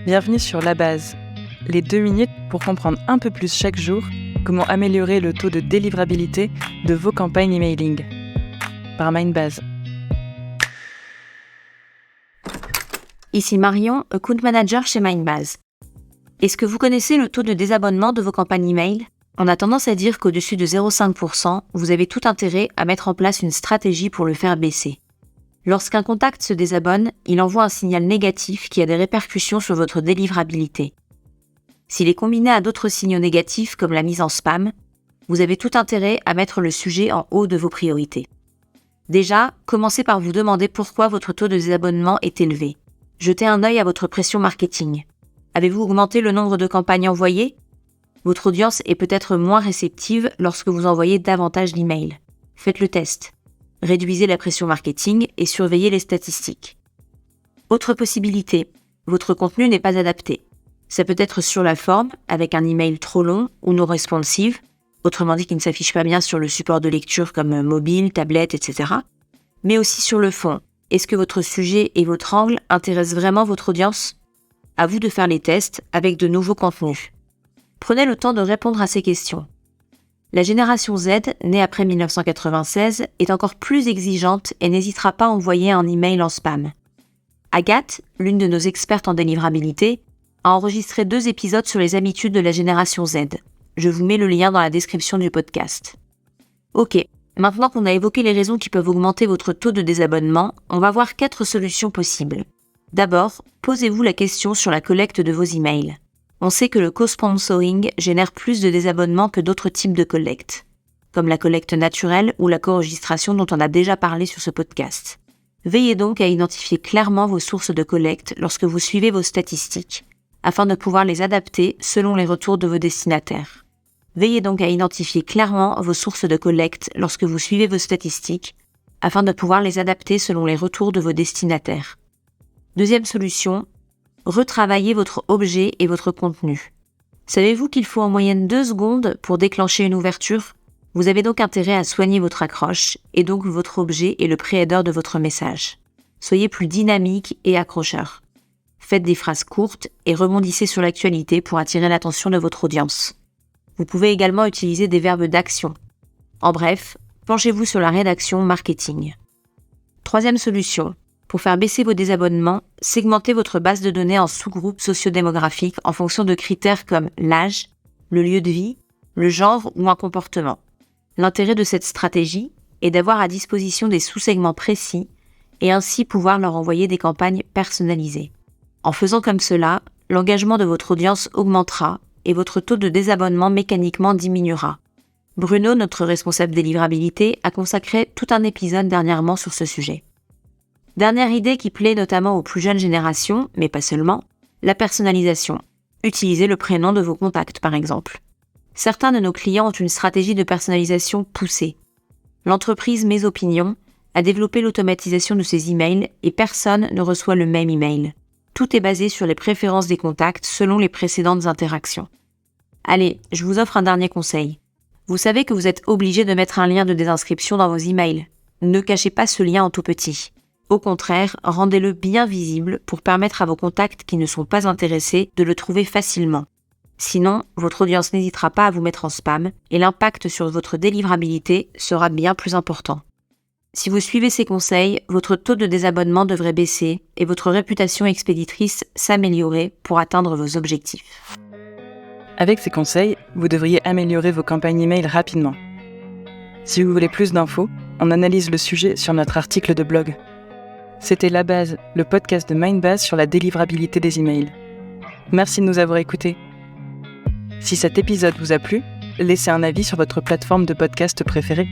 Bienvenue sur La Base, les 2 minutes pour comprendre un peu plus chaque jour comment améliorer le taux de délivrabilité de vos campagnes emailing. Par Mindbase. Ici Marion, Account Manager chez Mindbase. Est-ce que vous connaissez le taux de désabonnement de vos campagnes email ? On a tendance à dire qu'au-dessus de 0,5%, vous avez tout intérêt à mettre en place une stratégie pour le faire baisser. Lorsqu'un contact se désabonne, il envoie un signal négatif qui a des répercussions sur votre délivrabilité. S'il est combiné à d'autres signaux négatifs comme la mise en spam, vous avez tout intérêt à mettre le sujet en haut de vos priorités. Déjà, commencez par vous demander pourquoi votre taux de désabonnement est élevé. Jetez un œil à votre pression marketing. Avez-vous augmenté le nombre de campagnes envoyées ? Votre audience est peut-être moins réceptive lorsque vous envoyez davantage d'emails. Faites le test. Réduisez la pression marketing et surveillez les statistiques. Autre possibilité, votre contenu n'est pas adapté. Ça peut être sur la forme, avec un email trop long ou non responsive, autrement dit qui ne s'affiche pas bien sur le support de lecture comme mobile, tablette, etc. Mais aussi sur le fond. Est-ce que votre sujet et votre angle intéressent vraiment votre audience ? À vous de faire les tests avec de nouveaux contenus. Prenez le temps de répondre à ces questions. La génération Z, née après 1996, est encore plus exigeante et n'hésitera pas à envoyer un email en spam. Agathe, l'une de nos expertes en délivrabilité, a enregistré 2 épisodes sur les habitudes de la génération Z. Je vous mets le lien dans la description du podcast. Ok, maintenant qu'on a évoqué les raisons qui peuvent augmenter votre taux de désabonnement, on va voir 4 solutions possibles. D'abord, posez-vous la question sur la collecte de vos emails. On sait que le co-sponsoring génère plus de désabonnements que d'autres types de collecte, comme la collecte naturelle ou la co-enregistration dont on a déjà parlé sur ce podcast. Veillez donc à identifier clairement vos sources de collecte lorsque vous suivez vos statistiques, afin de pouvoir les adapter selon les retours de vos destinataires. Veillez donc à identifier clairement vos sources de collecte lorsque vous suivez vos statistiques, afin de pouvoir les adapter selon les retours de vos destinataires. Deuxième solution, retravaillez votre objet et votre contenu. Savez-vous qu'il faut en moyenne 2 secondes pour déclencher une ouverture ? Vous avez donc intérêt à soigner votre accroche et donc votre objet et le pré-header de votre message. Soyez plus dynamique et accrocheur. Faites des phrases courtes et rebondissez sur l'actualité pour attirer l'attention de votre audience. Vous pouvez également utiliser des verbes d'action. En bref, penchez-vous sur la rédaction marketing. Troisième solution. Pour faire baisser vos désabonnements, segmentez votre base de données en sous-groupes sociodémographiques en fonction de critères comme l'âge, le lieu de vie, le genre ou un comportement. L'intérêt de cette stratégie est d'avoir à disposition des sous-segments précis et ainsi pouvoir leur envoyer des campagnes personnalisées. En faisant comme cela, l'engagement de votre audience augmentera et votre taux de désabonnement mécaniquement diminuera. Bruno, notre responsable délivrabilité, a consacré tout un épisode dernièrement sur ce sujet. Dernière idée qui plaît notamment aux plus jeunes générations, mais pas seulement, la personnalisation. Utilisez le prénom de vos contacts par exemple. Certains de nos clients ont une stratégie de personnalisation poussée. L'entreprise Mes Opinions a développé l'automatisation de ses emails et personne ne reçoit le même email. Tout est basé sur les préférences des contacts selon les précédentes interactions. Allez, je vous offre un dernier conseil. Vous savez que vous êtes obligé de mettre un lien de désinscription dans vos emails. Ne cachez pas ce lien en tout petit. Au contraire, rendez-le bien visible pour permettre à vos contacts qui ne sont pas intéressés de le trouver facilement. Sinon, votre audience n'hésitera pas à vous mettre en spam et l'impact sur votre délivrabilité sera bien plus important. Si vous suivez ces conseils, votre taux de désabonnement devrait baisser et votre réputation expéditrice s'améliorer pour atteindre vos objectifs. Avec ces conseils, vous devriez améliorer vos campagnes email rapidement. Si vous voulez plus d'infos, on analyse le sujet sur notre article de blog. C'était La Base, le podcast de Mindbase sur la délivrabilité des emails. Merci de nous avoir écoutés. Si cet épisode vous a plu, laissez un avis sur votre plateforme de podcast préférée.